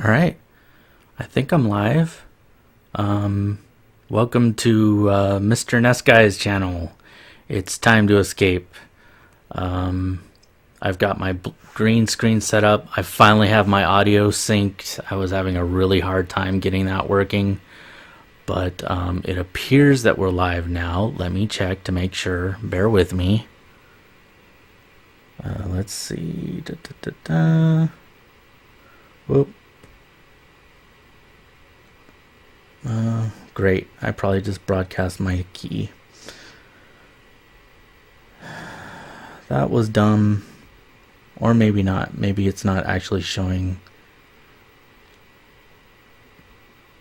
All right, I think I'm live. Welcome to Mr. NESguy's channel. It's time to escape. I've got my green screen set up. I finally have my audio synced. I was having a really hard time getting that working, but it appears that we're live now. Let me check to make sure. Bear with me. Let's see. Whoop. Great. I probably just broadcast my key. That was dumb. Or maybe not. Maybe it's not actually showing.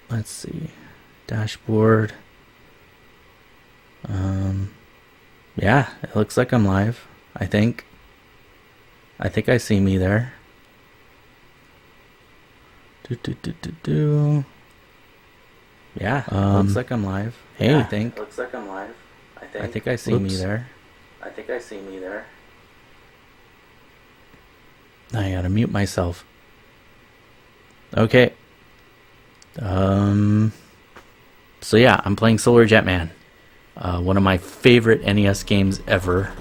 Let's see. Dashboard. Yeah, it looks like I'm live. I think I see me there. Yeah, looks like I'm live. Hey, Yeah, I think. looks like I'm live. I think I see me there. I think I see me there. I gotta mute myself. Okay. So yeah, I'm playing Solar Jetman. One of my favorite NES games ever.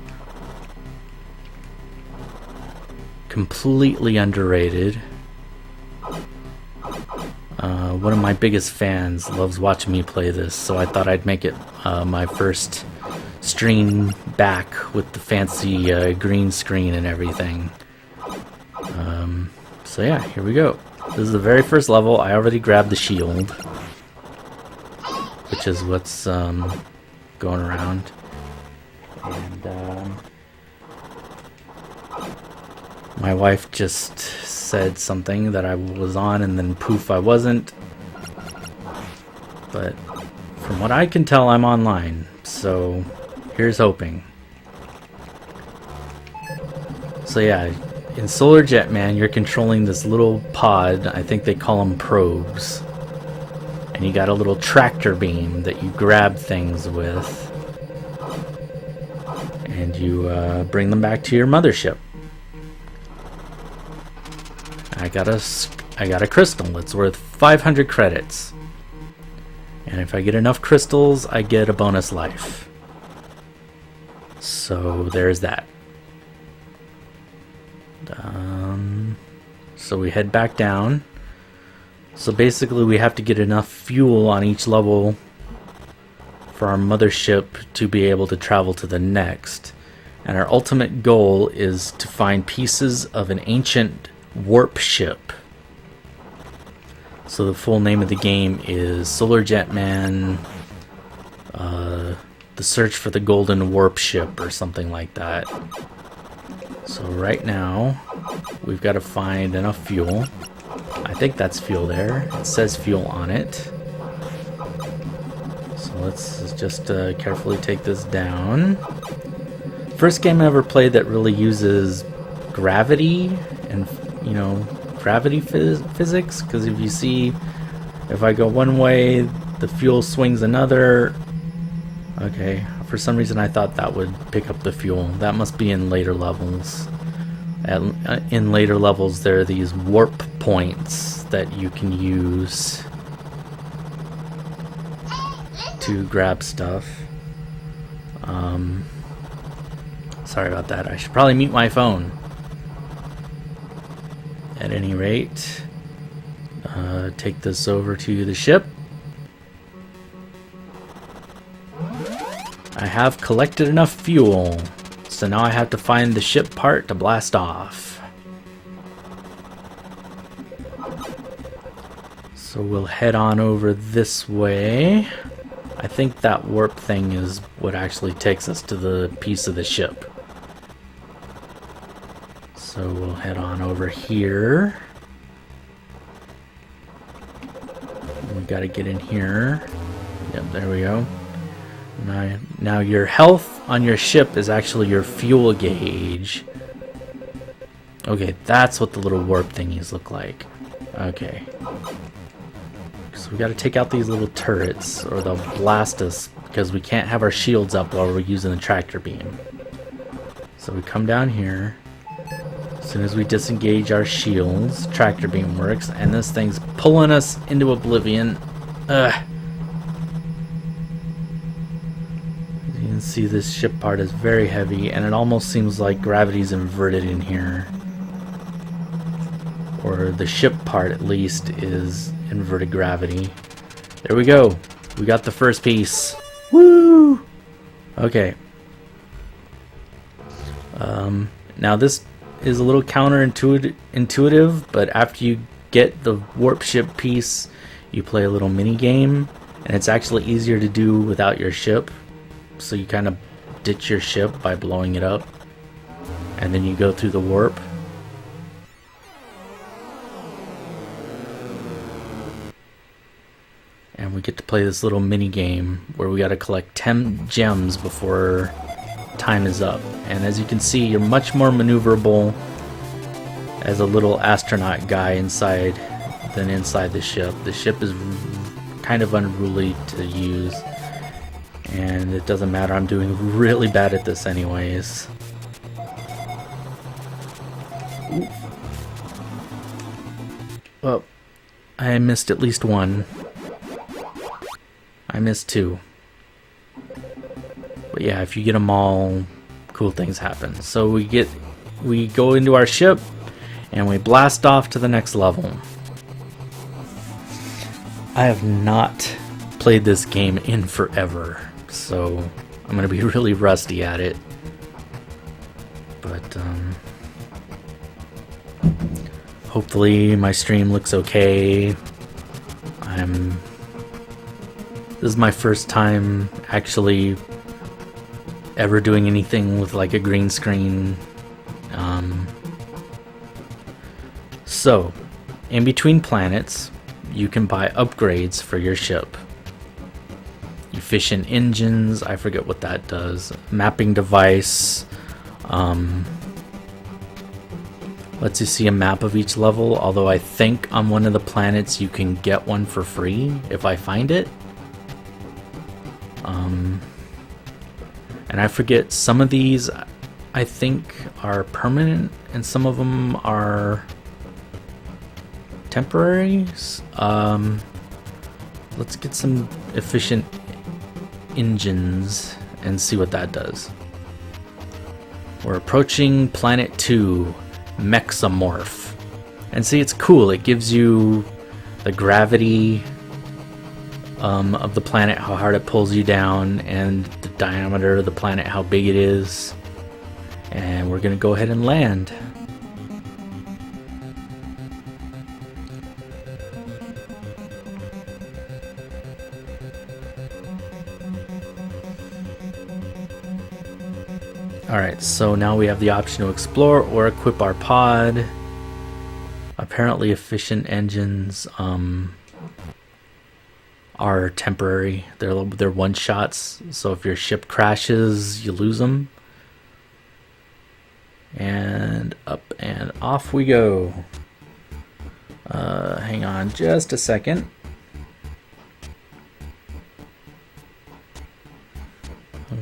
Completely underrated. One of my biggest fans loves watching me play this, so I thought I'd make it my first stream back with the fancy green screen and everything. So yeah, here we go. This is the very first level. I already grabbed the shield, which is what's going around. And my wife just said something that I was on, and then poof, I wasn't. But from what I can tell, I'm online, so here's hoping. So yeah, in Solar Jetman, you're controlling this little pod. I think they call them probes. And you got a little tractor beam that you grab things with. And you bring them back to your mothership. I got a crystal. It's worth 500 credits. And if I get enough crystals, I get a bonus life. So there's that. So we head back down. So basically we have to get enough fuel on each level for our mothership to be able to travel to the next. And our ultimate goal is to find pieces of an ancient warp ship. So the full name of the game is Solar Jetman, The Search for the Golden Warp Ship, or something like that. So right now, we've got to find enough fuel. I think that's fuel there. It says fuel on it. So let's just carefully take this down. First game I ever played that really uses gravity and, you know, gravity physics, because if you see, if I go one way, the fuel swings another. Okay, for some reason I thought that would pick up the fuel. That must be in later levels. In later levels there are these warp points that you can use to grab stuff. Sorry about that. I should probably mute my phone. At any rate, take this over to the ship. I have collected enough fuel, so now I have to find the ship part to blast off. So we'll head on over this way. I think that warp thing is what actually takes us to the piece of the ship. So we'll head on over here. We gotta get in here. Yep, there we go. Now your health on your ship is actually your fuel gauge. Okay, that's what the little warp thingies look like. Okay. So we gotta take out these little turrets, or they'll blast us, because we can't have our shields up while we're using the tractor beam. So we come down here. As soon as we disengage our shields, tractor beam works, and this thing's pulling us into oblivion. Ugh. As you can see, this ship part is very heavy, and it almost seems like gravity's inverted in here. Or the ship part, at least, is inverted gravity. There we go. We got the first piece. Woo! Okay. Now this is a little counterintuitive, but after you get the warp ship piece, you play a little mini game, and it's actually easier to do without your ship. So you kind of ditch your ship by blowing it up, and then you go through the warp. And we get to play this little mini game where we got to collect 10 gems before time is up. And as you can see, you're much more maneuverable as a little astronaut guy inside than inside the ship. The ship is kind of unruly to use, and it doesn't matter. I'm doing really bad at this anyways. Well, I missed at least one. I missed two. But yeah, if you get them all, cool things happen. So we go into our ship and we blast off to the next level. I have not played this game in forever, so I'm gonna be really rusty at it. But hopefully my stream looks okay. This is my first time actually ever doing anything with like a green screen. So, in between planets, you can buy upgrades for your ship. Efficient engines, I forget what that does. Mapping device. Lets you see a map of each level, although I think on one of the planets you can get one for free if I find it. And I forget, some of these I think are permanent and some of them are temporary. Let's get some efficient engines and see what that does. We're approaching planet 2, Mexamorph. And see, it's cool. It gives you the gravity of the planet, how hard it pulls you down, and the diameter of the planet, how big it is. And we're gonna go ahead and land. Alright, so now we have the option to explore or equip our pod. Apparently efficient engines are temporary. They're one-shots, so if your ship crashes, you lose them. And up and off we go. Hang on just a second.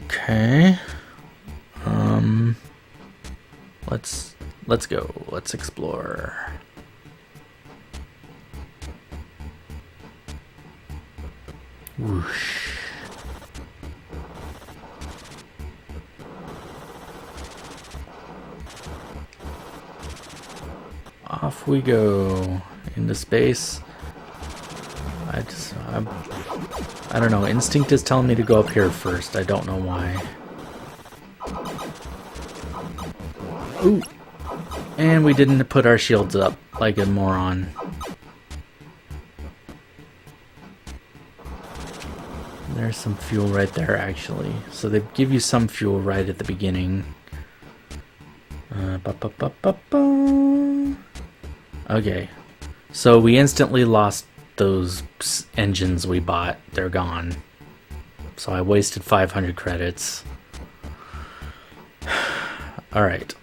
Okay. Let's go. Let's explore. Whoosh. Off we go into space. I don't know. Instinct is telling me to go up here first. I don't know why. Ooh. And we didn't put our shields up like a moron. There's some fuel right there, actually. So they give you some fuel right at the beginning. Okay. So we instantly lost those engines we bought. They're gone. So I wasted 500 credits. Alright.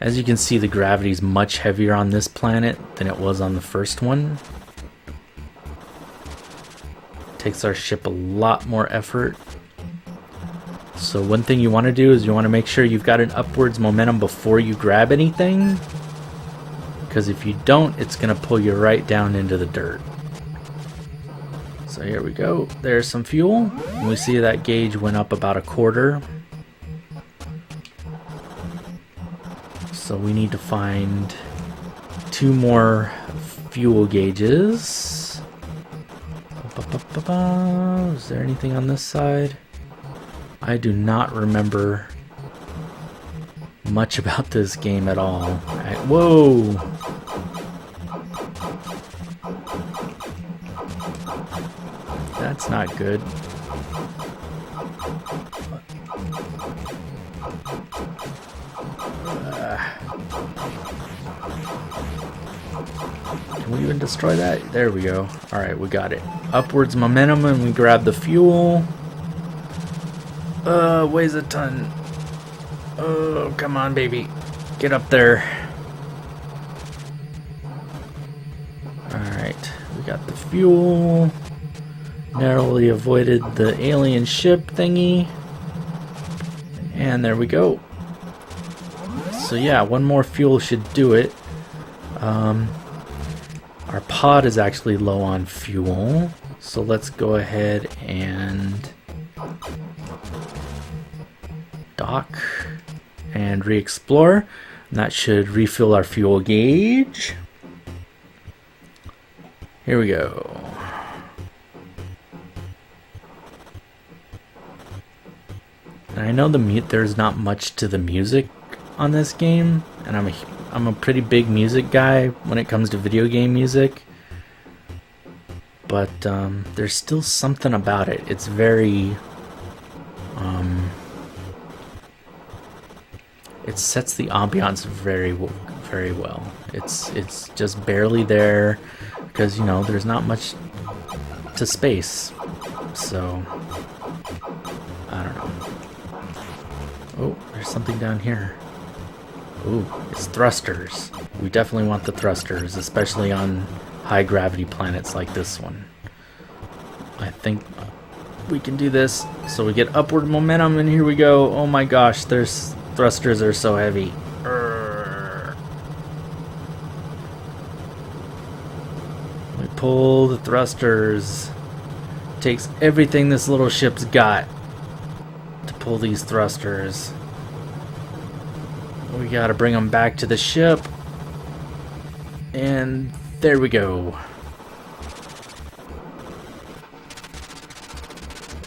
As you can see, the gravity is much heavier on this planet than it was on the first one. Takes our ship a lot more effort. So one thing you want to do is you want to make sure you've got an upwards momentum before you grab anything, because if you don't, it's going to pull you right down into the dirt. So here we go. There's some fuel. And we see that gauge went up about a quarter. So we need to find 2 more fuel gauges. Is there anything on this side? I do not remember much about this game at all. Whoa! That's not good. Can we even destroy that? There we go. Alright, we got it. Upwards momentum and we grab the fuel. Weighs a ton. Oh, come on, baby. Get up there. Alright, we got the fuel. Narrowly avoided the alien ship thingy. And there we go. So yeah, 1 more fuel should do it. Our pod is actually low on fuel. So let's go ahead and dock and re-explore. And that should refill our fuel gauge. Here we go. And I know there's not much to the music on this game, and I'm a pretty big music guy when it comes to video game music. But there's still something about it. It's very it sets the ambiance very well. It's just barely there because, you know, there's not much to space. So I don't know. Oh, there's something down here. Ooh, it's thrusters. We definitely want the thrusters, especially on high gravity planets like this one. I think we can do this. So we get upward momentum, and here we go. Oh my gosh, there's thrusters are so heavy. We pull the thrusters. Takes everything this little ship's got to pull these thrusters. We gotta bring them back to the ship. And there we go.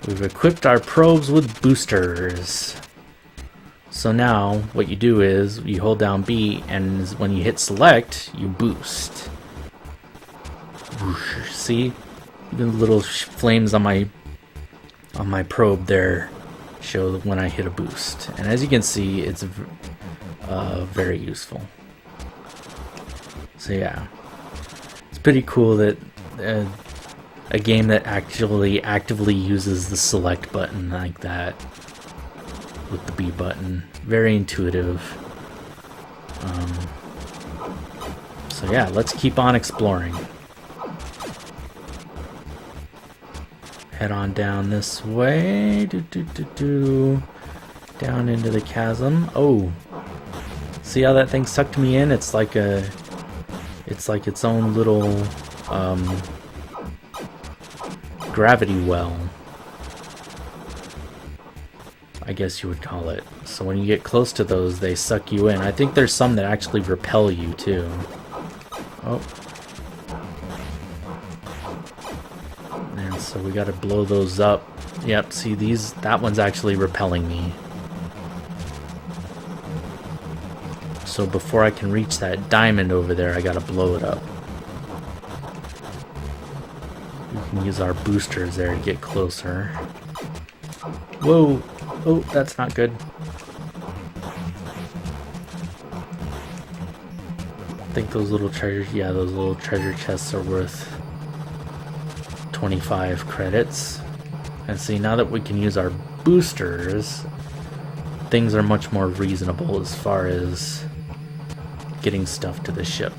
We've equipped our probes with boosters. So now what you do is you hold down B, and when you hit select, you boost. Whoosh. See? The little flames on my probe there show when I hit a boost. And as you can see, it's very useful. So yeah, it's pretty cool that a game that actually actively uses the select button like that with the B button. Very intuitive. So yeah, let's keep on exploring. Head on down this way. Down into the chasm. Oh, see how that thing sucked me in? It's like its own little gravity well, I guess you would call it. So when you get close to those, they suck you in. I think there's some that actually repel you too. Oh. And so we gotta blow those up. Yep, see that one's actually repelling me. So before I can reach that diamond over there, I gotta blow it up. We can use our boosters there to get closer. Whoa! Oh, that's not good. I think those little treasures, yeah, those little treasure chests are worth 25 credits. And see, now that we can use our boosters, things are much more reasonable as far as getting stuff to the ship.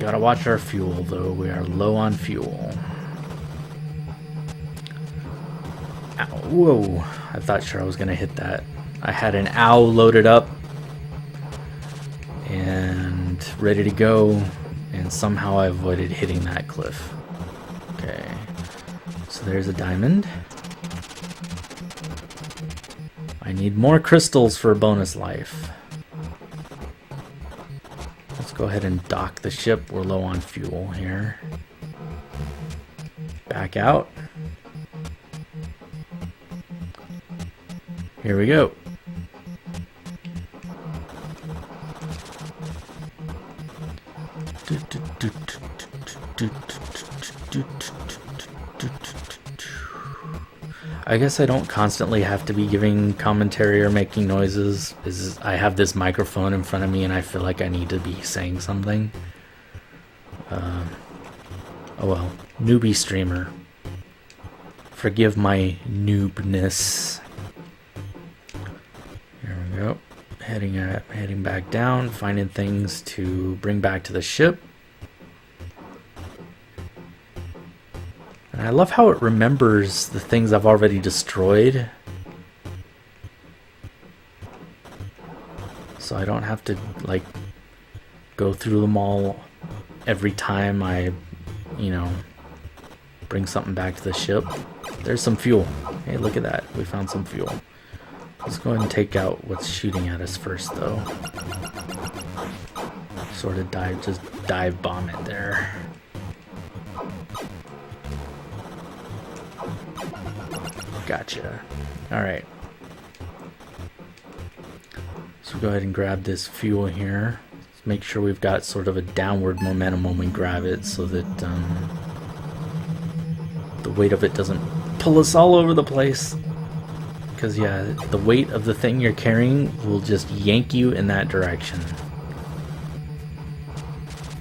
Gotta watch our fuel though, we are low on fuel. Ow, whoa, I thought sure I was gonna hit that. I had an owl loaded up and ready to go, and somehow I avoided hitting that cliff. Okay, so there's a diamond. I need more crystals for bonus life. Let's go ahead and dock the ship. We're low on fuel here. Back out. Here we go. I guess I don't constantly have to be giving commentary or making noises. I have this microphone in front of me and I feel like I need to be saying something. Oh well, newbie streamer. Forgive my noobness. Here we go. Heading back down, finding things to bring back to the ship. And I love how it remembers the things I've already destroyed. So I don't have to like go through them all every time I, you know, bring something back to the ship. There's some fuel. Hey, look at that. We found some fuel. Let's go ahead and take out what's shooting at us first, though. Sort of just dive bomb it there. Gotcha. Alright. So go ahead and grab this fuel here. Let's make sure we've got sort of a downward momentum when we grab it so that the weight of it doesn't pull us all over the place. Because yeah, the weight of the thing you're carrying will just yank you in that direction.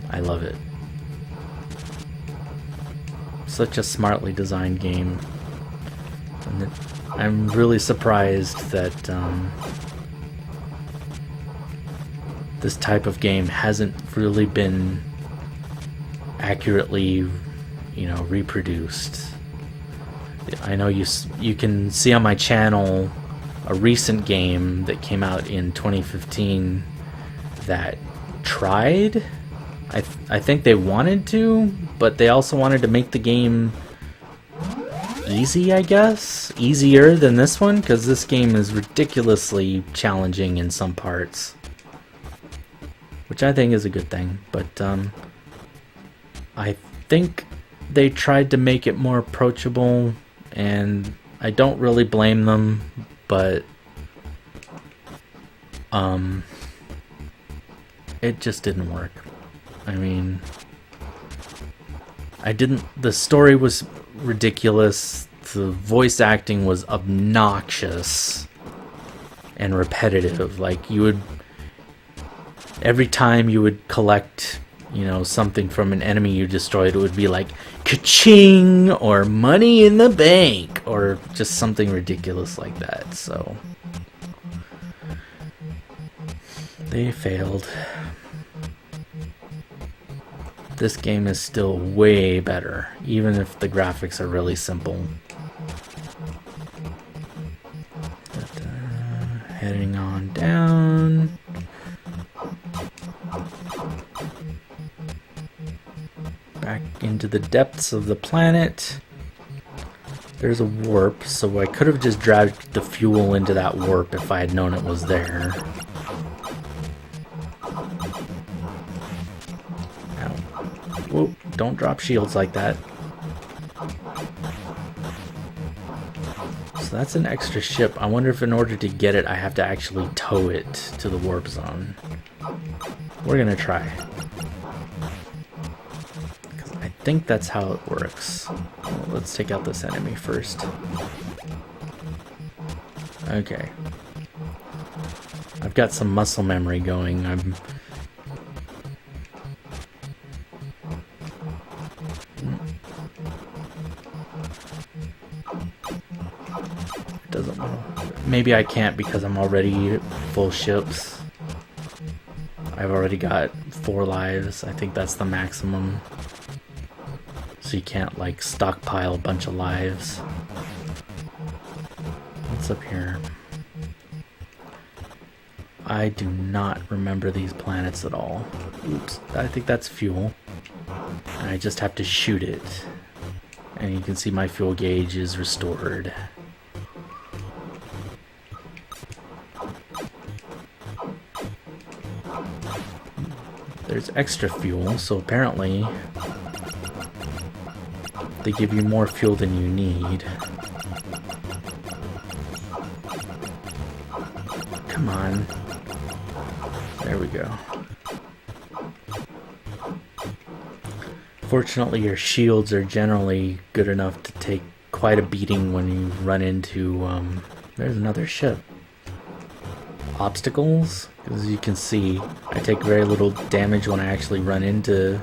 I love it. Such a smartly designed game. And I'm really surprised that this type of game hasn't really been accurately, you know, reproduced. I know you can see on my channel a recent game that came out in 2015 that tried. I think they wanted to, but they also wanted to make the game easy, I guess. Easier than this one, because this game is ridiculously challenging in some parts. Which I think is a good thing, but I think they tried to make it more approachable, and I don't really blame them, but it just didn't work. I mean, the story was ridiculous, the voice acting was obnoxious and repetitive. Like, every time you would collect, you know, something from an enemy you destroyed, it would be like, ka-ching, or money in the bank, or just something ridiculous like that. So they failed. This game is still way better, even if the graphics are really simple. But, heading on down. Back into the depths of the planet. There's a warp, so I could have just dragged the fuel into that warp if I had known it was there. Whoa, don't drop shields like that. So that's an extra ship. I wonder if in order to get it, I have to actually tow it to the warp zone. We're gonna try. I think that's how it works. Well, let's take out this enemy first. Okay. I've got some muscle memory going. Maybe I can't because I'm already full ships. I've already got 4 lives. I think that's the maximum. So you can't like stockpile a bunch of lives. What's up here? I do not remember these planets at all. Oops, I think that's fuel. And I just have to shoot it. And you can see my fuel gauge is restored. There's extra fuel, so apparently they give you more fuel than you need. Come on. There we go. Fortunately, your shields are generally good enough to take quite a beating when you run into, there's another ship. Obstacles? As you can see, I take very little damage when I actually run into...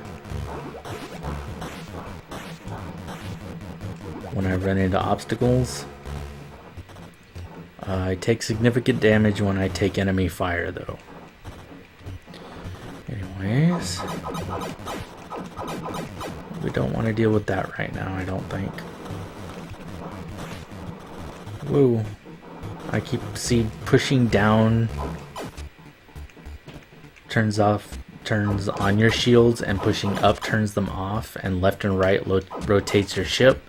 obstacles. I take significant damage when I take enemy fire, though. Anyways, we don't want to deal with that right now, I don't think. Whoa. I keep pushing down turns on your shields, and pushing up turns them off, and left and right rotates your ship.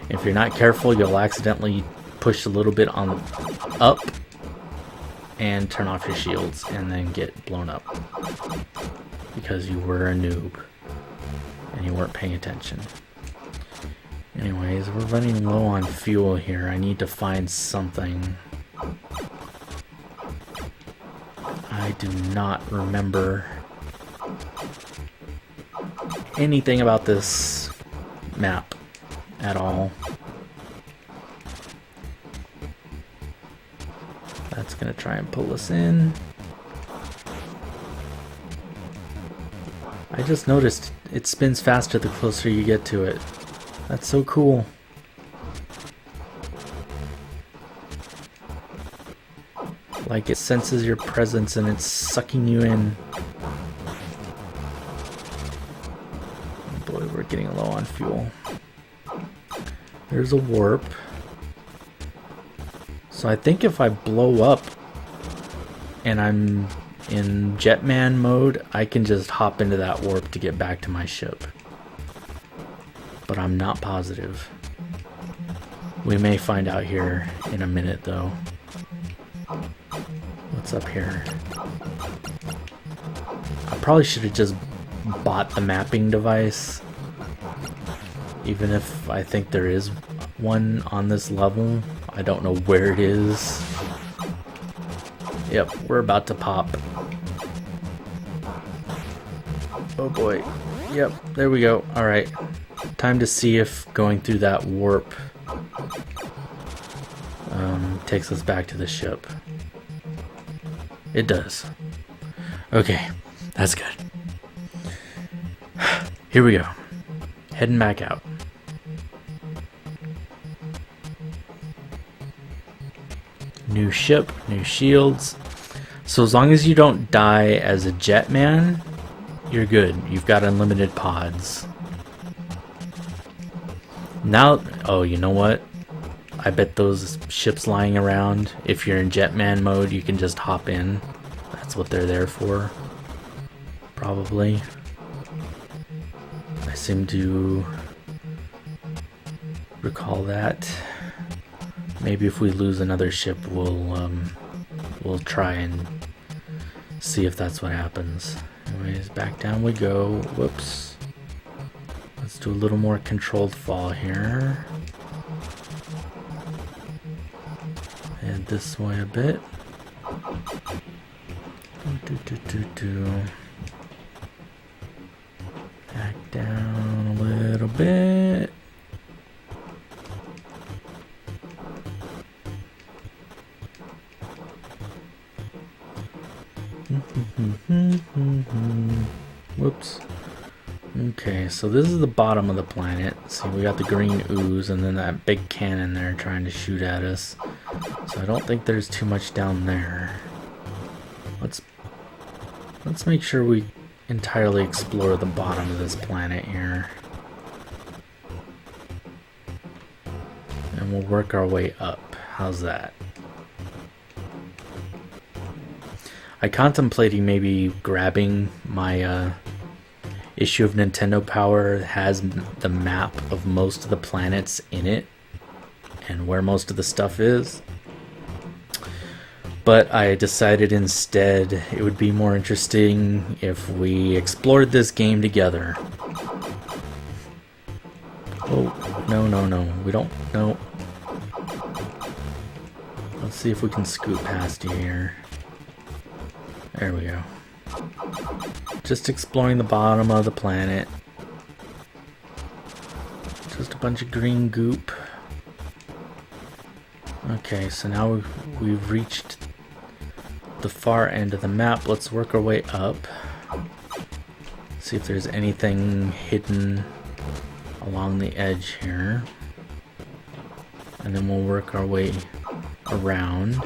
If you're not careful, you'll accidentally push a little bit on up and turn off your shields and then get blown up because you were a noob and you weren't paying attention. Anyways, we're running low on fuel here. I need to find something. I do not remember anything about this map at all. That's gonna try and pull us in. I just noticed it spins faster the closer you get to it. That's so cool. Like it senses your presence and it's sucking you in. Oh boy, we're getting low on fuel. There's a warp. So I think if I blow up and I'm in Jetman mode, I can just hop into that warp to get back to my ship. But I'm not positive. We may find out here in a minute though. What's up here? I probably should have just bought the mapping device. Even if I think there is one on this level. I don't know where it is. Yep, we're about to pop. Oh boy. Yep, there we go. Alright. Time to see if going through that warp takes us back to the ship. It does. Okay, that's good. Here we go. Heading back out. New ship, new shields. So as long as you don't die as a Jetman, you're good. You've got unlimited pods. Now, oh, you know what? I bet those ships lying around, if you're in Jetman mode, you can just hop in. That's what they're there for. Probably. I seem to recall that. Maybe if we lose another ship, we'll try and see if that's what happens. Anyways, back down we go. Whoops. Let's do a little more controlled fall here. Head this way a bit. Back down a little bit. Whoops. Okay, so this is the bottom of the planet. See, we got the green ooze and then that big cannon there trying to shoot at us. So I don't think there's too much down there. Let's make sure we entirely explore the bottom of this planet here. And we'll work our way up. How's that? I contemplated maybe grabbing my issue of Nintendo Power that has the map of most of the planets in it and where most of the stuff is. But I decided instead it would be more interesting if we explored this game together. Oh, no. We don't, no. Let's see if we can scoot past you here. There we go. Just exploring the bottom of the planet. Just a bunch of green goop. Okay, so now we've reached the far end of the map. Let's work our way up. See if there's anything hidden along the edge here. And then we'll work our way around.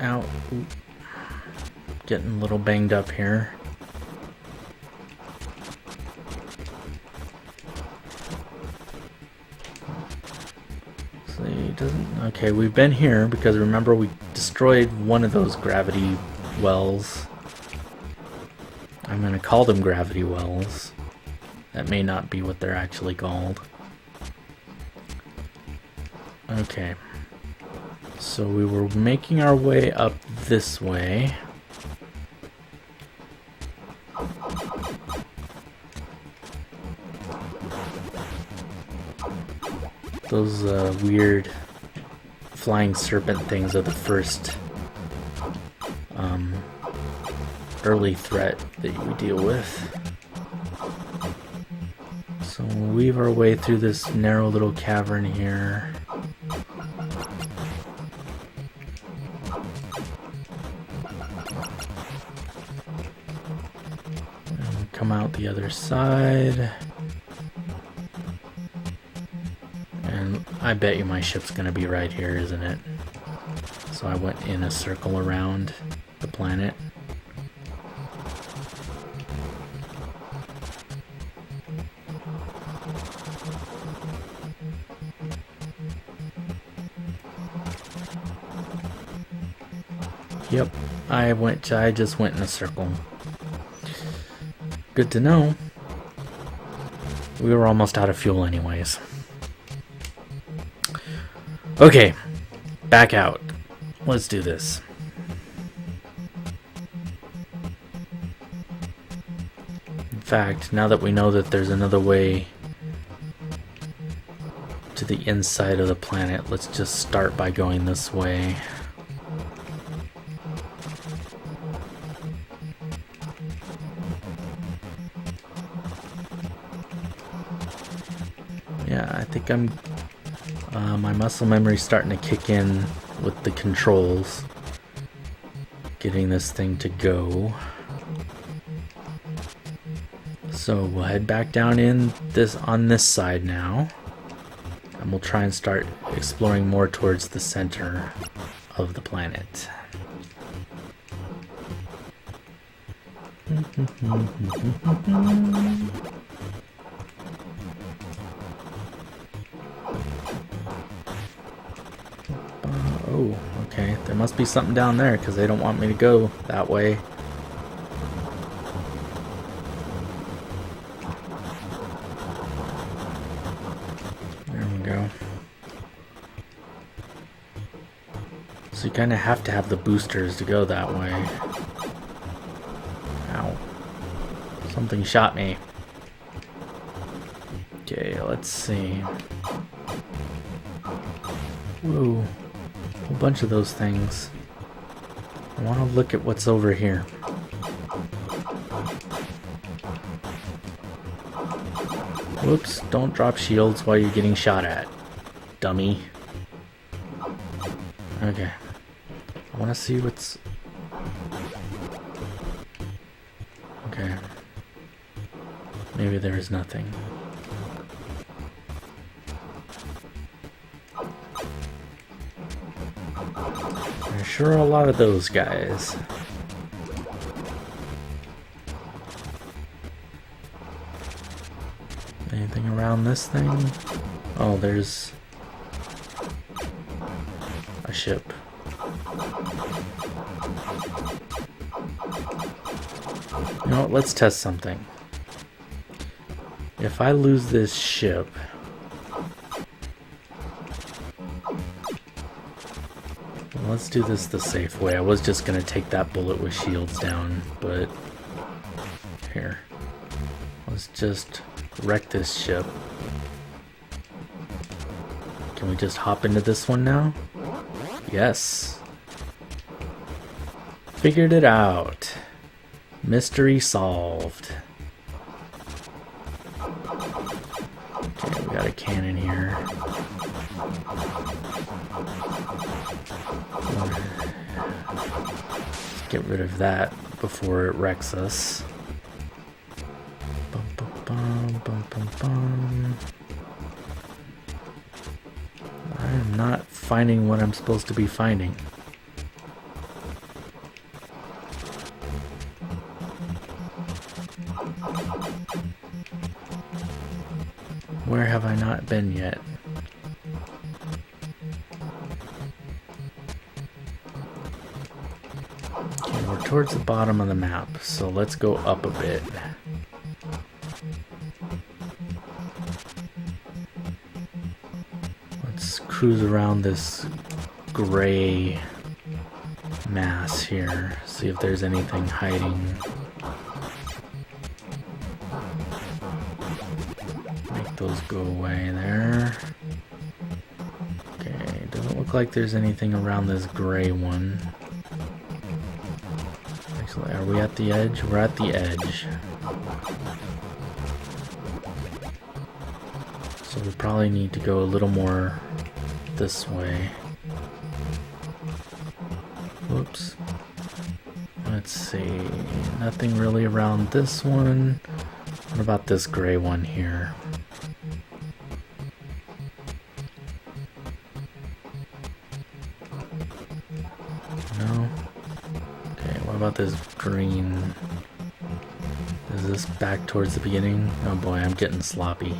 Ow. Ooh. Getting a little banged up here. See, doesn't. Okay, we've been here because remember we destroyed one of those gravity wells. I'm gonna call them gravity wells. That may not be what they're actually called. Okay. So we were making our way up this way. Those weird flying serpent things are the first early threat that we deal with. So we'll weave our way through this narrow little cavern here. And come out the other side. And I bet you my ship's gonna be right here, isn't it? So I went in a circle around the planet. Yep, I just went in a circle. Good to know. We were almost out of fuel anyways. Okay, back out. Let's do this. In fact, now that we know that there's another way to the inside of the planet, let's just start by going this way. Yeah, I think my muscle memory's starting to kick in with the controls. Getting this thing to go. So we'll head back down on this side now. And we'll try and start exploring more towards the center of the planet. Oh, okay. There must be something down there because they don't want me to go that way. There we go. So you kind of have to have the boosters to go that way. Ow. Something shot me. Okay, let's see. Whoa. A bunch of those things. I want to look at what's over here. Whoops, don't drop shields while you're getting shot at, dummy. Okay. I want to see what's... Okay. Maybe there is nothing. There's sure a lot of those guys. Anything around this thing? Oh, there's a ship. You know what, let's test something. If I lose this ship, let's do this the safe way. I was just gonna take that bullet with shields down, but here. Let's just wreck this ship. Can we just hop into this one now? Yes. Figured it out. Mystery solved. Okay, we got a cannon here. Let's get rid of that before it wrecks us. Bum, bum, bum, bum, bum, bum. I'm not finding what I'm supposed to be finding. Where have I not been yet? Okay, we're towards the bottom of the map, so let's go up a bit. Let's cruise around this gray mass here, see if there's anything hiding. Make those go away there. Okay, doesn't look like there's anything around this gray one. Actually, are we at the edge? We're at the edge. So we probably need to go a little more this way. Whoops. Let's see. Nothing really around this one. What about this gray one here? No? Okay, what about this green? Is this back towards the beginning? Oh boy, I'm getting sloppy.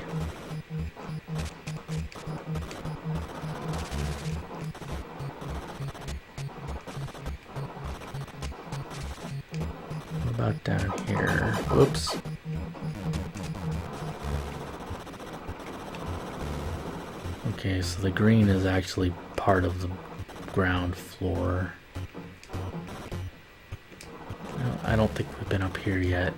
What about down here? Whoops. Okay, so the green is actually part of the ground floor. No, I don't think we've been up here yet.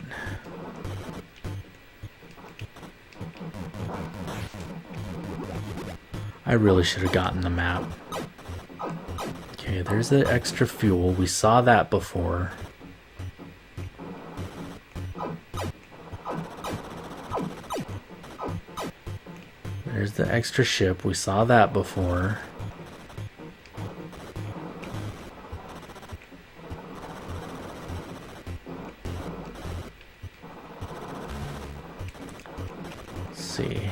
I really should have gotten the map. Okay, there's the extra fuel. We saw that before. There's the extra ship. We saw that before. Let's see.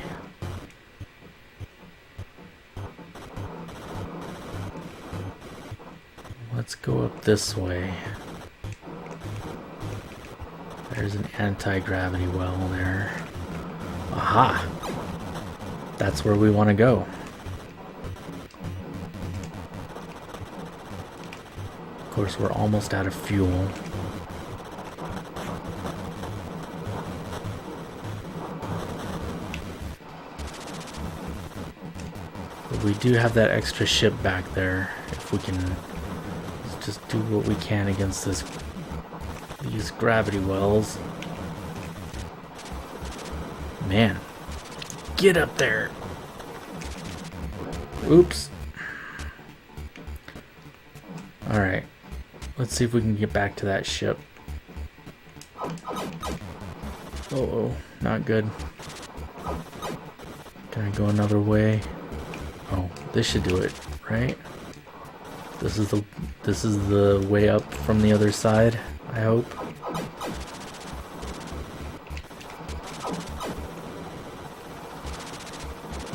Let's go up this way. There's an anti-gravity well there. Aha! That's where we want to go. Of course, we're almost out of fuel. But we do have that extra ship back there. If we can just do what we can against these gravity wells. Man. Get up there. Oops. Alright. Let's see if we can get back to that ship. Uh-oh. Not good. Can I go another way? Oh, this should do it, right? This is the way up from the other side, I hope.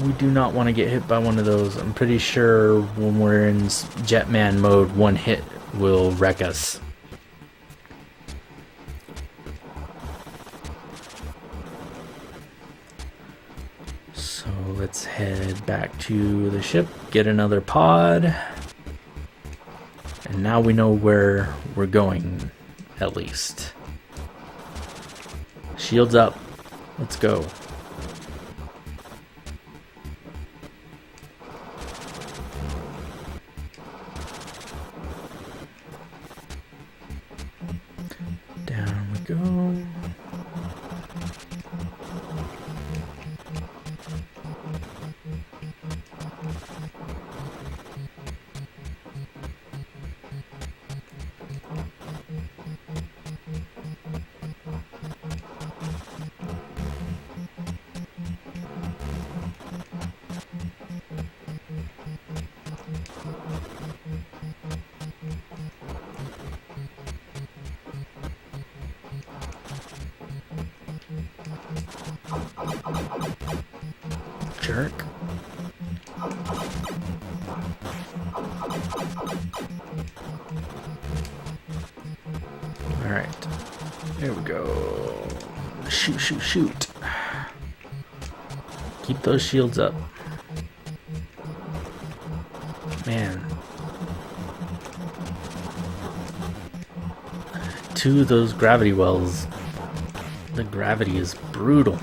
We do not want to get hit by one of those. I'm pretty sure when we're in Jetman mode, one hit will wreck us. So let's head back to the ship, get another pod. And now we know where we're going, at least. Shields up. Let's go. Down we go. Jerk. Alright. There we go. Shoot, shoot, shoot. Keep those shields up. Man. Two of those gravity wells. The gravity is brutal.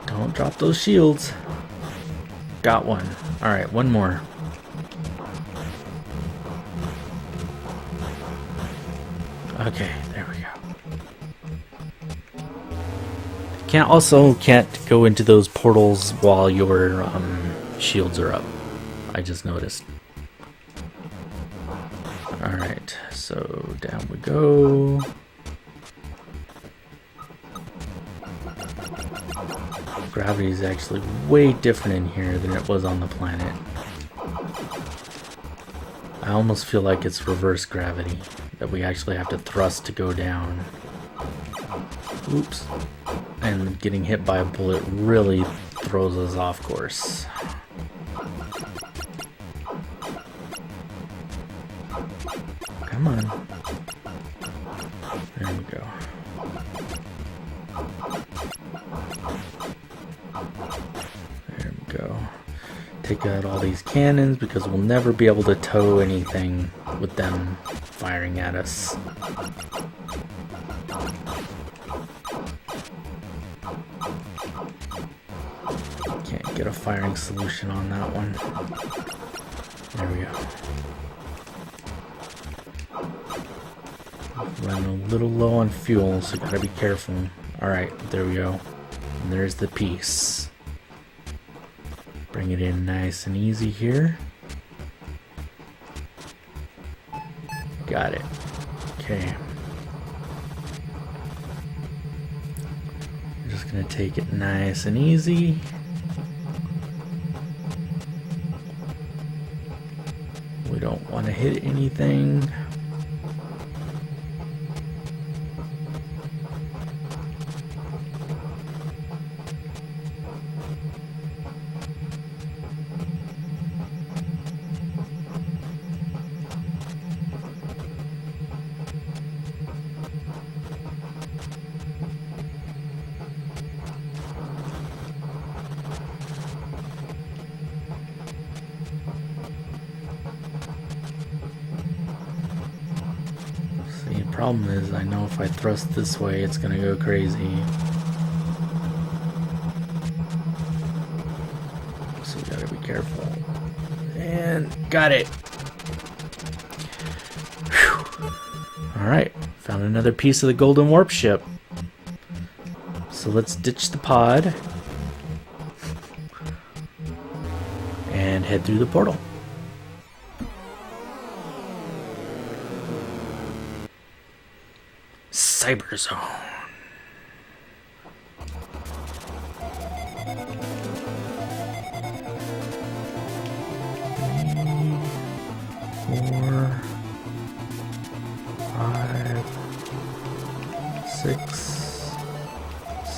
Don't drop those shields. Got one. Alright, one more. Okay, there we go. Can't go into those portals while your shields are up. I just noticed. Alright, so down we go. Gravity is actually way different in here than it was on the planet. I almost feel like it's reverse gravity, that we actually have to thrust to go down. Oops. And getting hit by a bullet really throws us off course. Come on. There we go. There we go. Take out all these cannons because we'll never be able to tow anything with them firing at us. Can't get a firing solution on that one. There we go. Running a little low on fuel, so gotta be careful. Alright, there we go. And there's the piece. Bring it in nice and easy here. Got it. Okay. I'm just gonna take it nice and easy. We don't want to hit anything. Problem is, I know if I thrust this way, it's gonna go crazy. So we gotta be careful. And got it. Alright, found another piece of the golden warp ship. So let's ditch the pod and head through the portal. Cyber Zone. Four, 5, 6,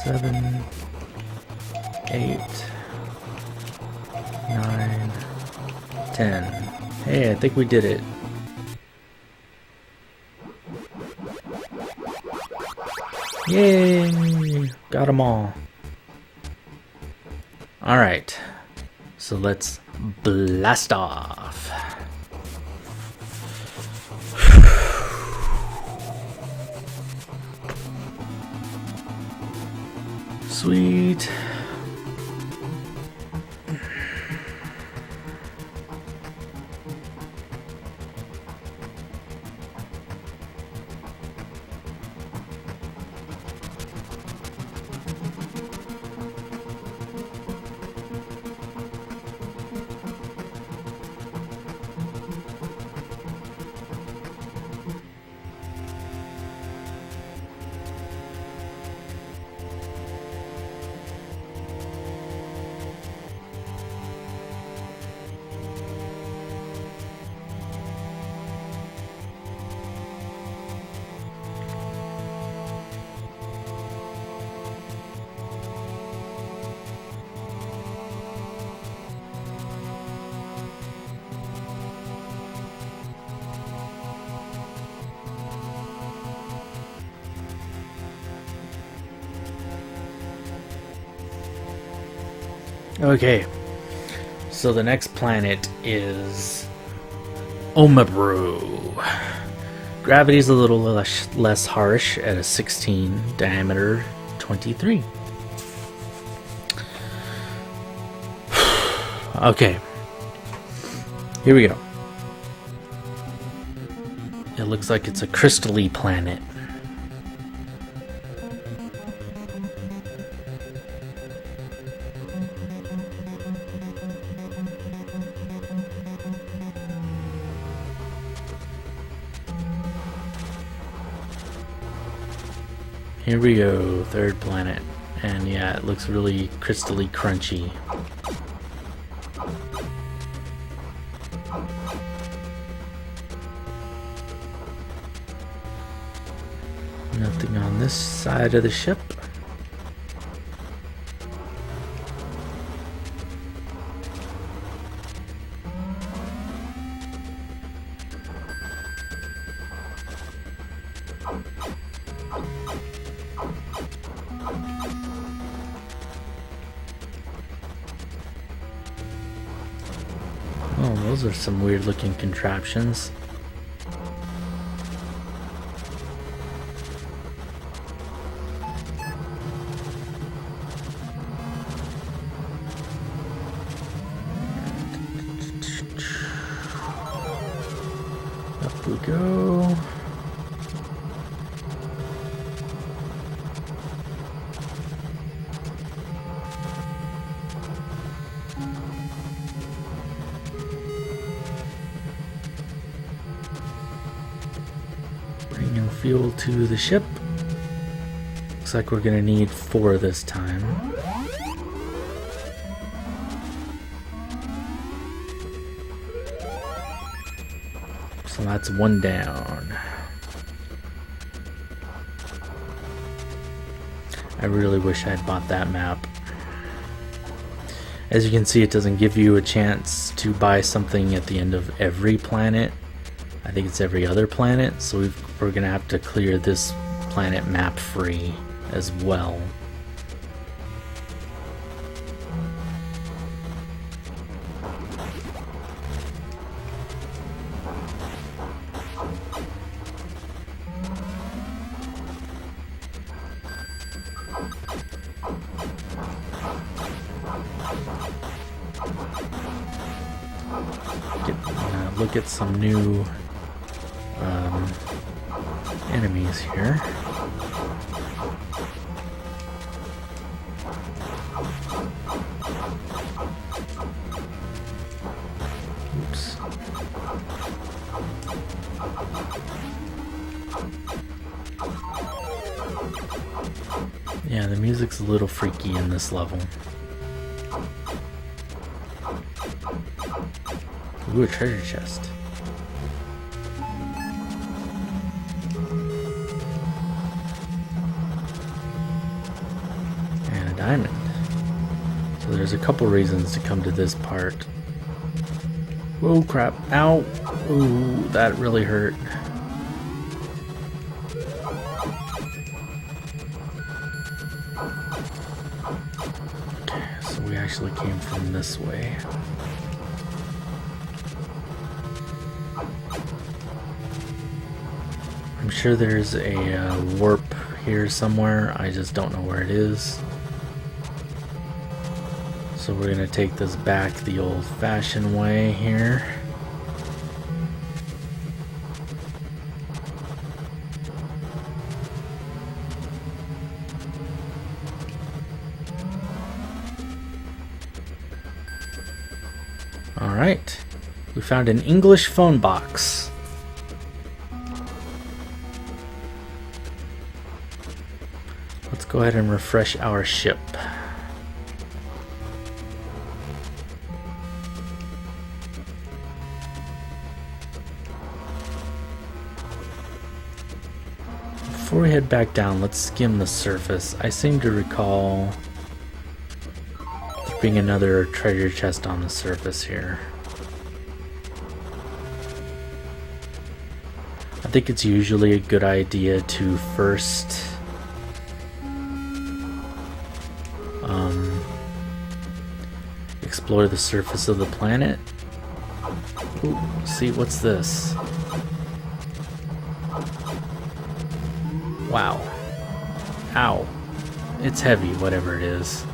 7, 8, 9, 10. Hey, I think we did it. Yay! Got them all. Alright. So let's Blast off. Sweet. Okay, so the next planet is Omabru. Gravity's a little less harsh at a 16, diameter 23. Okay, here we go. It looks like it's a crystal-y planet. Here we go, third planet. And yeah, it looks really crystally crunchy. Nothing on this side of the ship. Oh, those are some weird looking contraptions. Up we go. Bringing fuel to the ship. Looks like we're gonna need 4 this time. So that's 1 down. I really wish I'd bought that map. As you can see, it doesn't give you a chance to buy something at the end of every planet. I think it's every other planet, so we're gonna have to clear this planet map free as well. Look at some new enemies here. Oops. Yeah, the music's a little freaky in this level. Ooh, a treasure chest. And a diamond. So there's a couple reasons to come to this part. Whoa, crap. Ow. Ooh, that really hurt. Okay, so we actually came from this way. I'm sure there's a warp here somewhere. I just don't know where it is. So we're gonna take this back the old-fashioned way here. Alright, we found an English phone box. Let's go ahead and refresh our ship. Before we head back down, let's skim the surface. I seem to recall there being another treasure chest on the surface here. I think it's usually a good idea to first explore the surface of the planet. Ooh, see, what's this? Wow. Ow. It's heavy, whatever it is.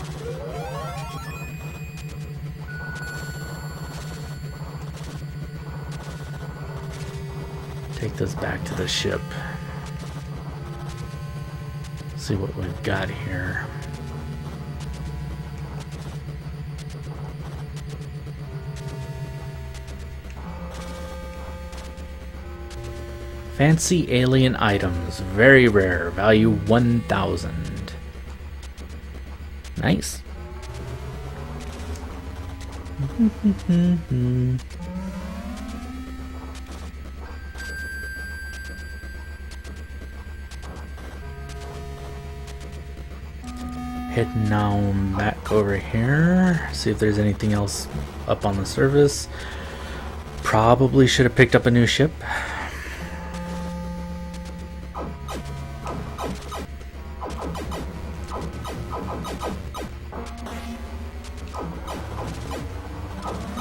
Take this back to the ship. See what we've got here. Fancy alien items, very rare, value 1,000. Nice. Heading now back over here, see if there's anything else up on the surface. Probably should have picked up a new ship.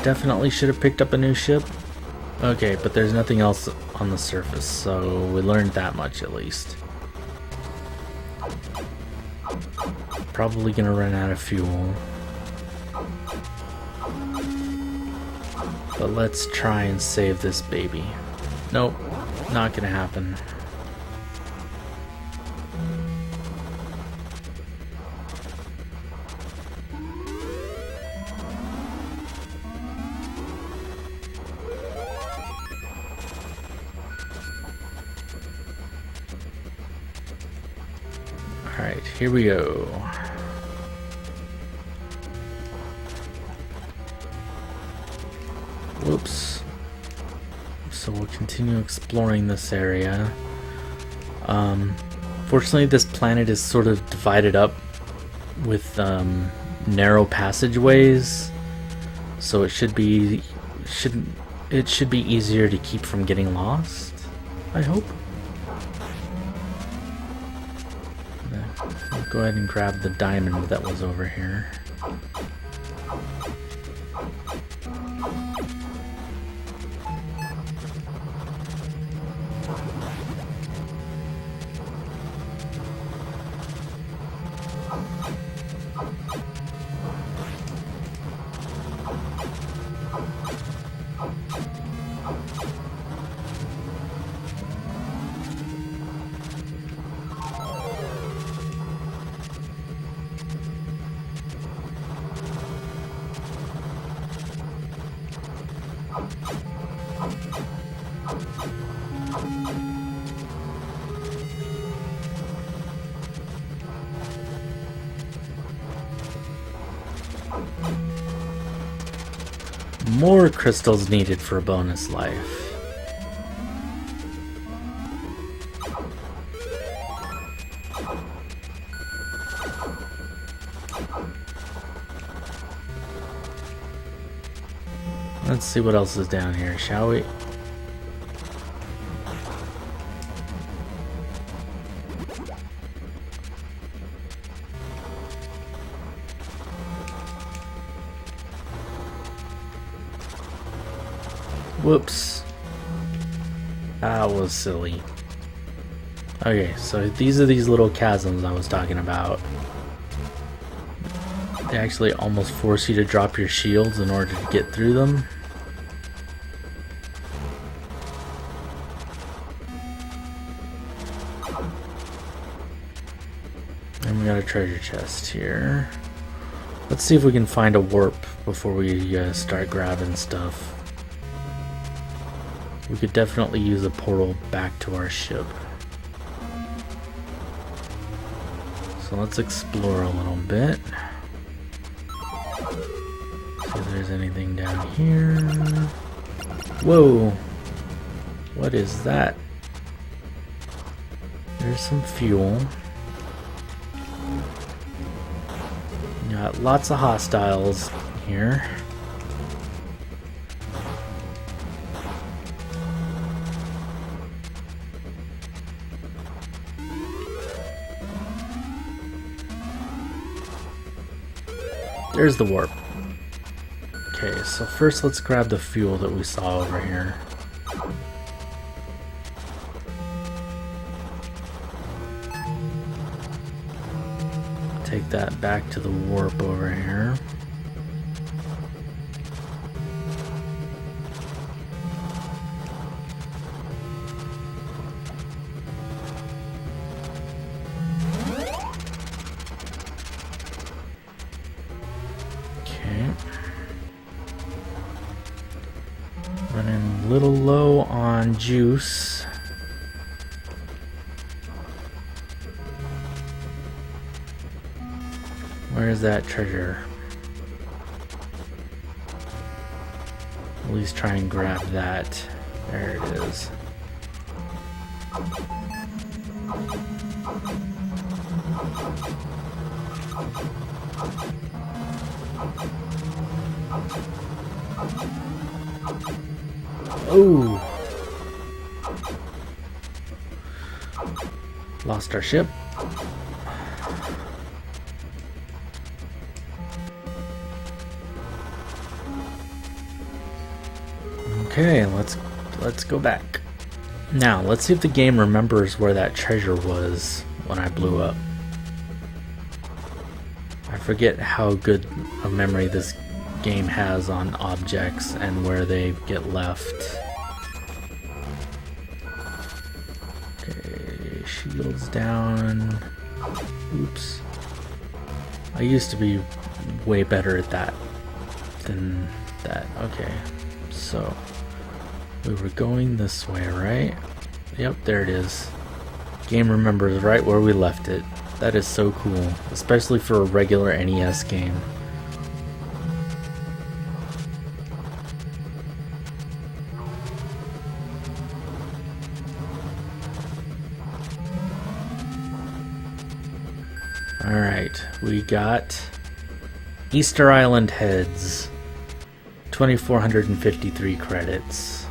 Definitely should have picked up a new ship. Okay, but there's nothing else on the surface, so we learned that much at least. Probably gonna run out of fuel. But let's try and save this baby. Nope, not gonna happen. Alright, here we go. Whoops. So we'll continue exploring this area. Fortunately, this planet is sort of divided up with narrow passageways, so it should be easier to keep from getting lost, I hope. I'll go ahead and grab the diamond that was over here. More crystals needed for a bonus life. Let's see what else is down here, shall we? Whoops. That was silly. Okay, so these are these little chasms I was talking about. They actually almost force you to drop your shields in order to get through them. And we got a treasure chest here. Let's see if we can find a warp before we start grabbing stuff. We could definitely use a portal back to our ship. So let's explore a little bit. See if there's anything down here. Whoa! What is that? There's some fuel. Got lots of hostiles here. There's the warp. Okay, so first let's grab the fuel that we saw over here. Take that back to the warp over here. Okay. Running a little low on juice. Where's that treasure? At least try and grab that. There it is. Oh! Lost our ship. Okay, let's go back. Now, let's see if the game remembers where that treasure was when I blew up. I forget how good a memory this game has on objects and where they get left. Okay, shields down. Oops. I used to be way better at that than that. Okay, so we were going this way, right? Yep, there it is. Game remembers right where we left it. That is so cool, especially for a regular NES game. Alright, we got Easter Island heads. 2,453 credits.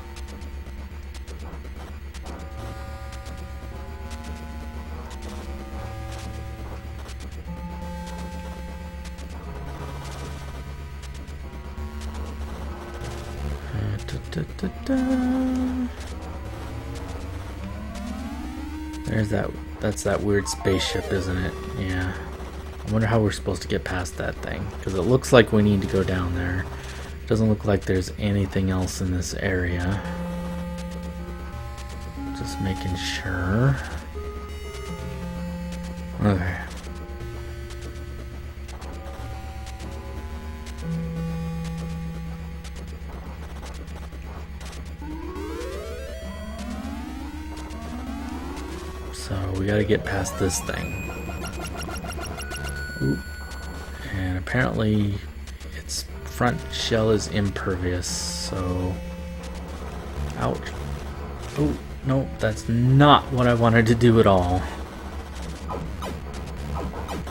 There's that's that weird spaceship, isn't it? Yeah. I wonder how we're supposed to get past that thing, because it looks like we need to go down there. Doesn't look like there's anything else in this area. Just making sure. Okay. So we gotta get past this thing. Ooh. And apparently its front shell is impervious, so... Ouch. Oh, no, that's not what I wanted to do at all.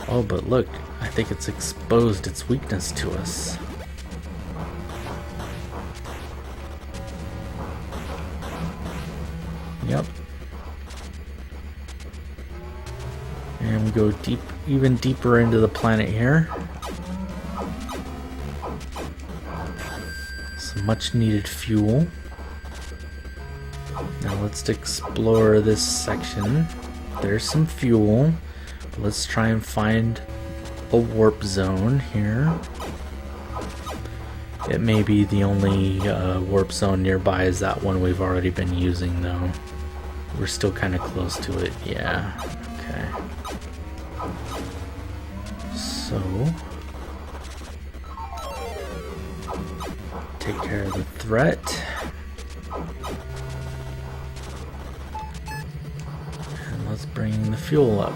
Oh, but look, I think it's exposed its weakness to us. Yep. And we go deep, even deeper into the planet here. Some much needed fuel. Now let's explore this section. there's some fuel. Let's try and find a warp zone here. It may be the only warp zone nearby is that one we've already been using, though. We're still kind of close to it. Yeah. Okay. So take care of the threat. And let's bring the fuel up.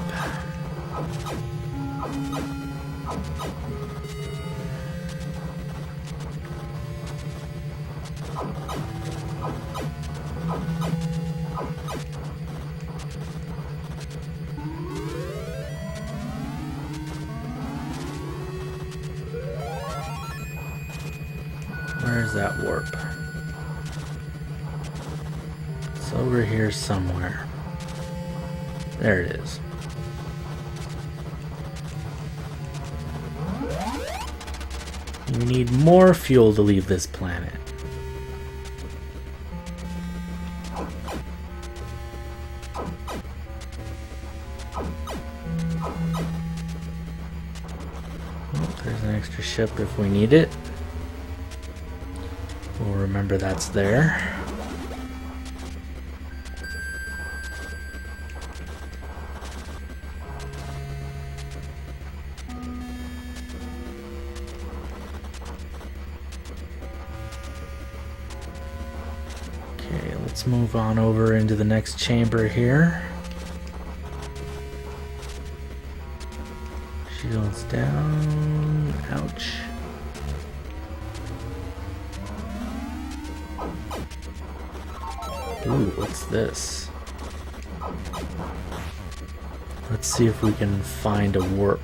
Where's that warp? It's over here somewhere. There it is. You need more fuel to leave this planet. Oh, there's an extra ship if we need it. We'll remember that's there. Okay, let's move on over into the next chamber here. Shields down. Ouch. Ooh, what's this? Let's see if we can find a warp.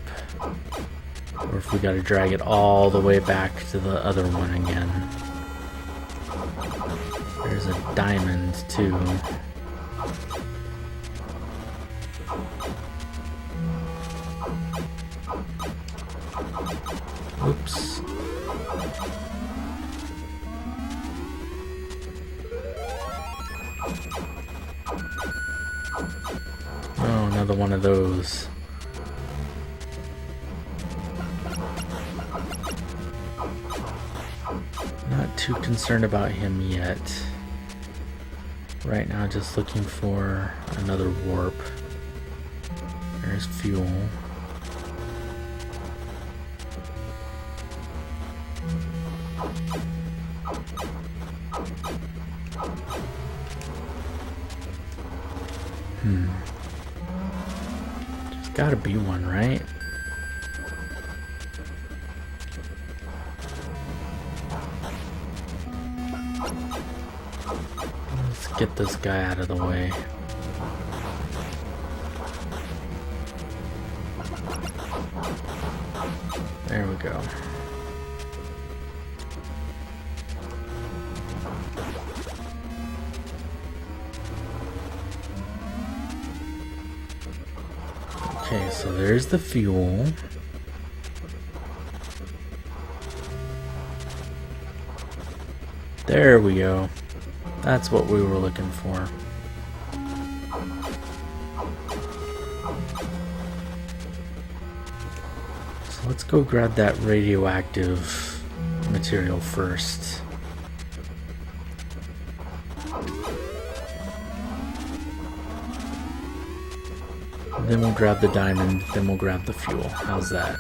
Or if we gotta drag it all the way back to the other one again. There's a diamond, too. Oops. Oh, another one of those. Not too concerned about him yet. Right now, just looking for another warp. There's fuel. There's gotta be one, right? Let's get this guy out of the way. There we go. Okay, so there's the fuel. There we go. That's what we were looking for. So let's go grab that radioactive material first. Then we'll grab the diamond, then we'll grab the fuel. How's that?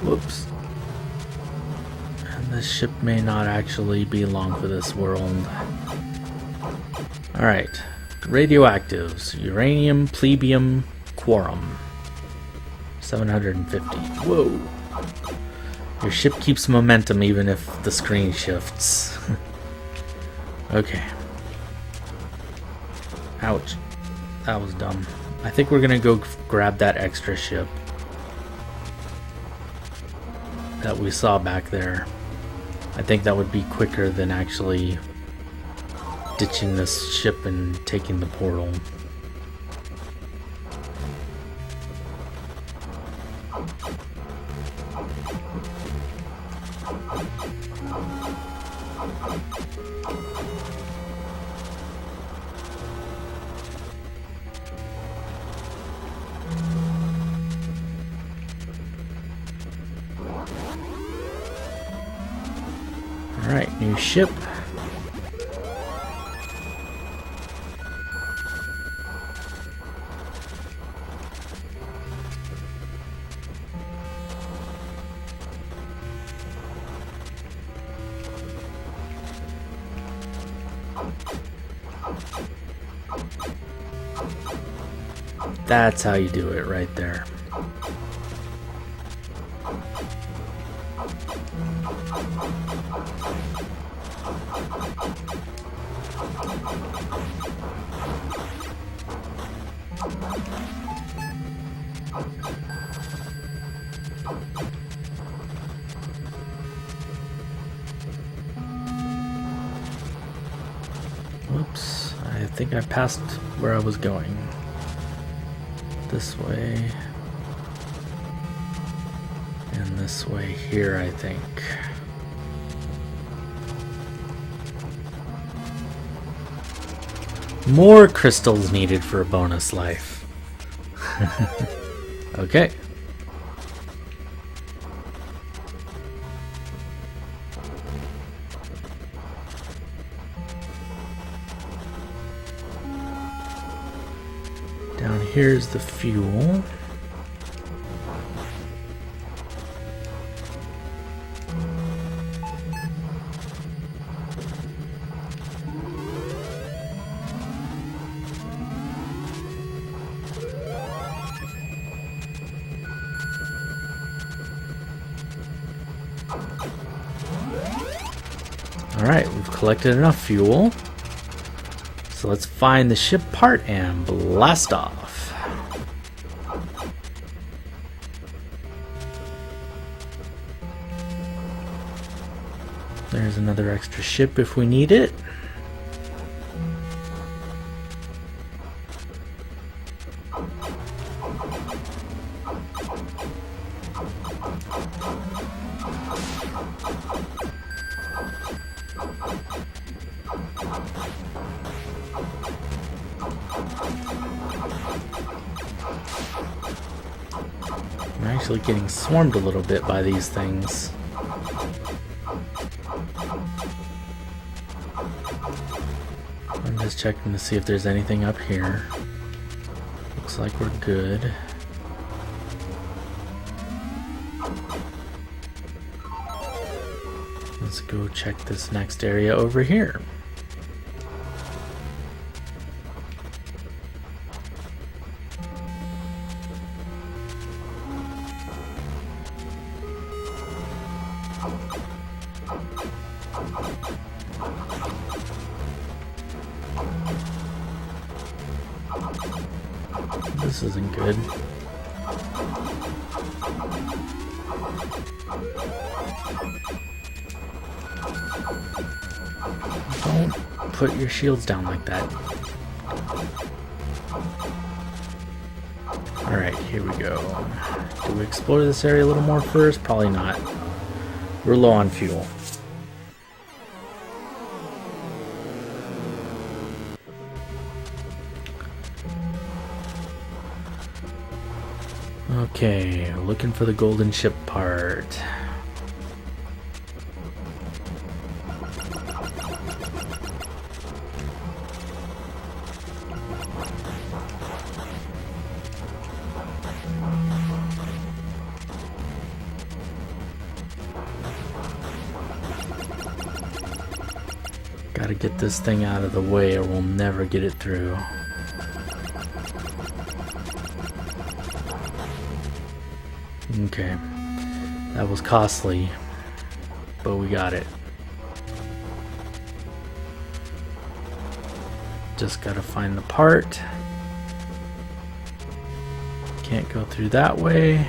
Whoops. And this ship may not actually be long for this world. Alright. Radioactives. Uranium, plebeium, quorum. 750. Whoa. Your ship keeps momentum even if the screen shifts. Okay. Ouch. That was dumb. I think we're gonna go grab that extra ship. that we saw back there. I think that would be quicker than actually ditching this ship and taking the portal. Alright, new ship. That's how you do it right there. Whoops, I think I passed where I was going. This way. And this way here, I think. More crystals needed for a bonus life. Okay. Down here's the fuel. Alright, we've collected enough fuel. So let's find the ship part and blast off. There's another extra ship if we need it. I'm actually getting swarmed a little bit by these things. I'm just checking to see if there's anything up here. Looks like we're good. Let's go check this next area over here. This isn't good. Don't put your shields down like that. Alright, here we go. Do we explore this area a little more first? Probably not. We're low on fuel. Okay, looking for the golden ship part. Gotta get this thing out of the way or we'll never get it through. Okay, that was costly, but we got it. Just gotta find the part. Can't go through that way.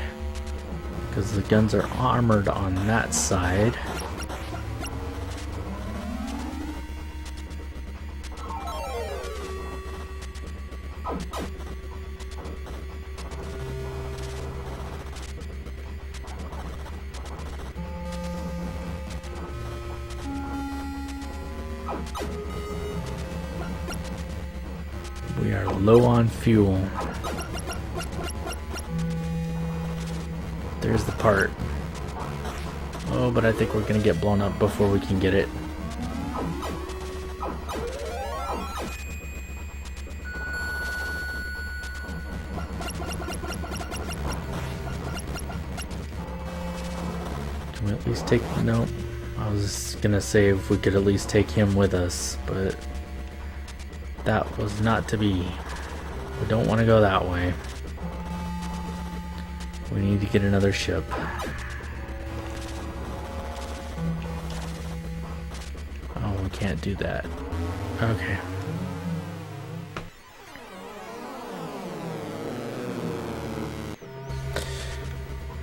because the guns are armored on that side. We are low on fuel. There's the part. Oh, but I think we're gonna get blown up before we can get it. Can we at least take... No. I was gonna say if we could at least take him with us, but that was not to be. We don't want to go that way. We need to get another ship. Oh, we can't do that. Okay.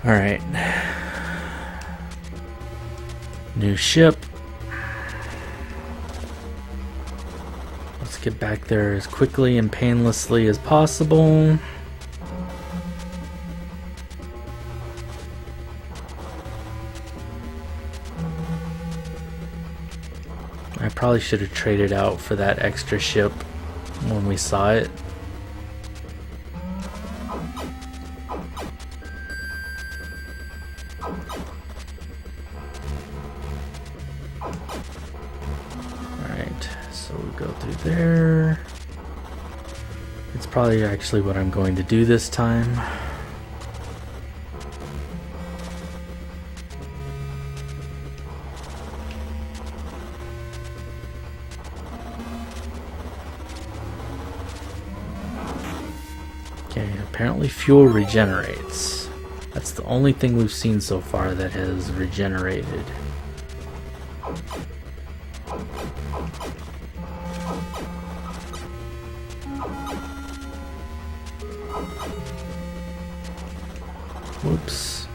Alright. New ship. Let's get back there as quickly and painlessly as possible. I probably should have traded out for that extra ship when we saw it. Alright, so we go through there. It's probably actually what I'm going to do this time. Okay, apparently fuel regenerates. That's the only thing we've seen so far that has regenerated. Whoops.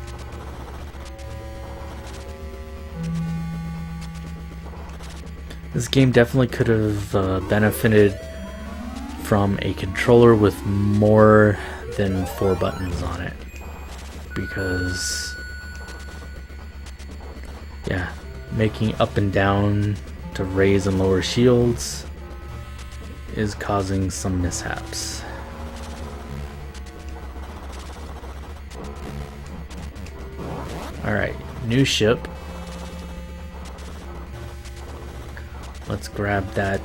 This game definitely could have benefited from a controller with more than 4 buttons on it, because yeah, making up and down to raise and lower shields is causing some mishaps. Alright, new ship. Let's grab that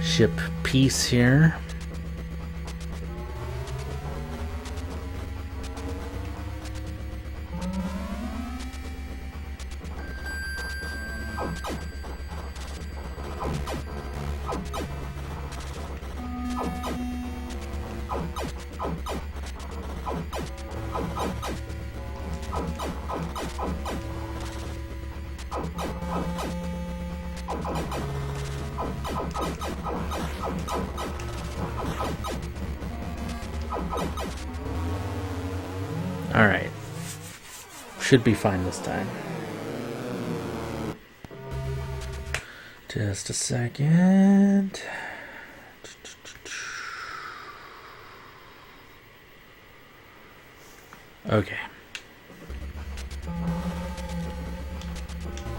ship piece here. Alright. Should be fine this time. Just a second. Okay.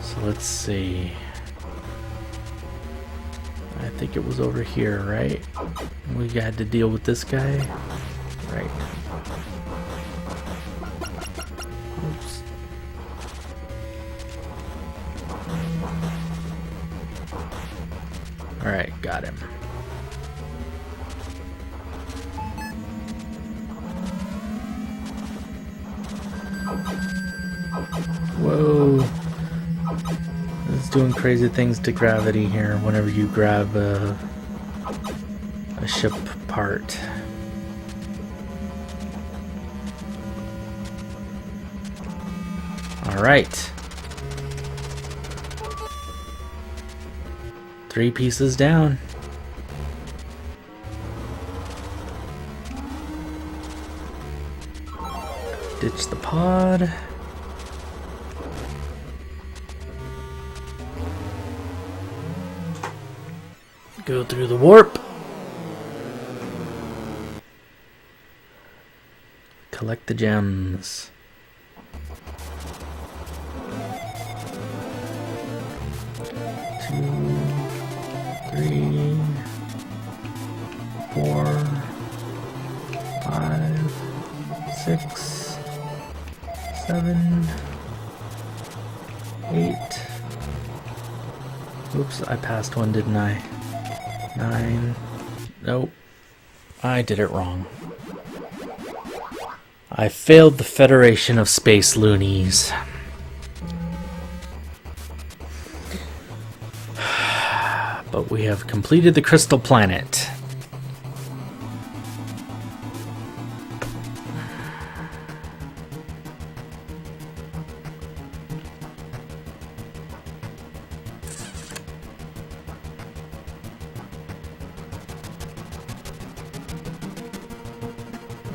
So let's see. I think it was over here, right? We had to deal with this guy. Right. Oops. Alright, got him. Whoa. It's doing crazy things to gravity here whenever you grab a ship part. Alright. 3 pieces down. Ditch the pod. Go through the warp. Collect the gems. Two, three, 4, 5, 6, 7, 8. Oops, I passed one, didn't I? 9. Nope. I did it wrong. I failed the Federation of Space Loonies. But we have completed the Crystal Planet.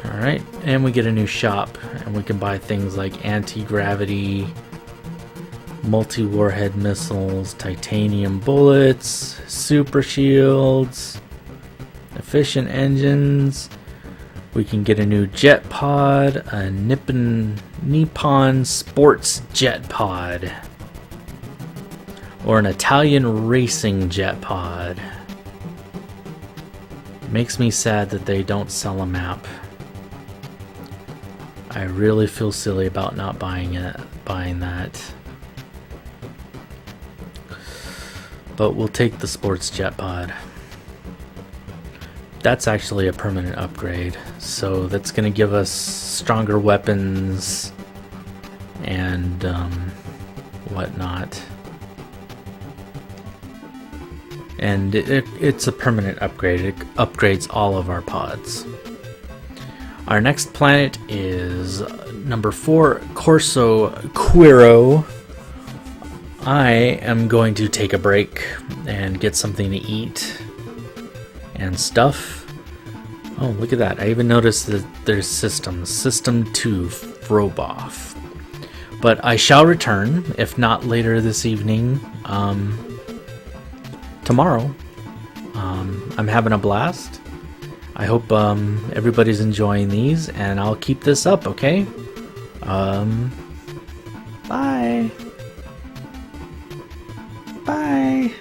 Alright, and we get a new shop, and we can buy things like anti-gravity, multi-warhead missiles, titanium bullets, super shields, efficient engines. We can get a new jet pod, a Nippon sports jet pod, or an Italian racing jet pod. Makes me sad that they don't sell a map. I really feel silly about not buying that. But we'll take the sports jet pod. That's actually a permanent upgrade, so that's going to give us stronger weapons and whatnot. And it's a permanent upgrade. It upgrades all of our pods. Our next planet is number 4, Corso Quiro. I am going to take a break and get something to eat and stuff. Oh, look at that. I even noticed that there's System 2 Froboff. But I shall return, if not later this evening, tomorrow. I'm having a blast. I hope everybody's enjoying these, and I'll keep this up, okay? Bye. Bye.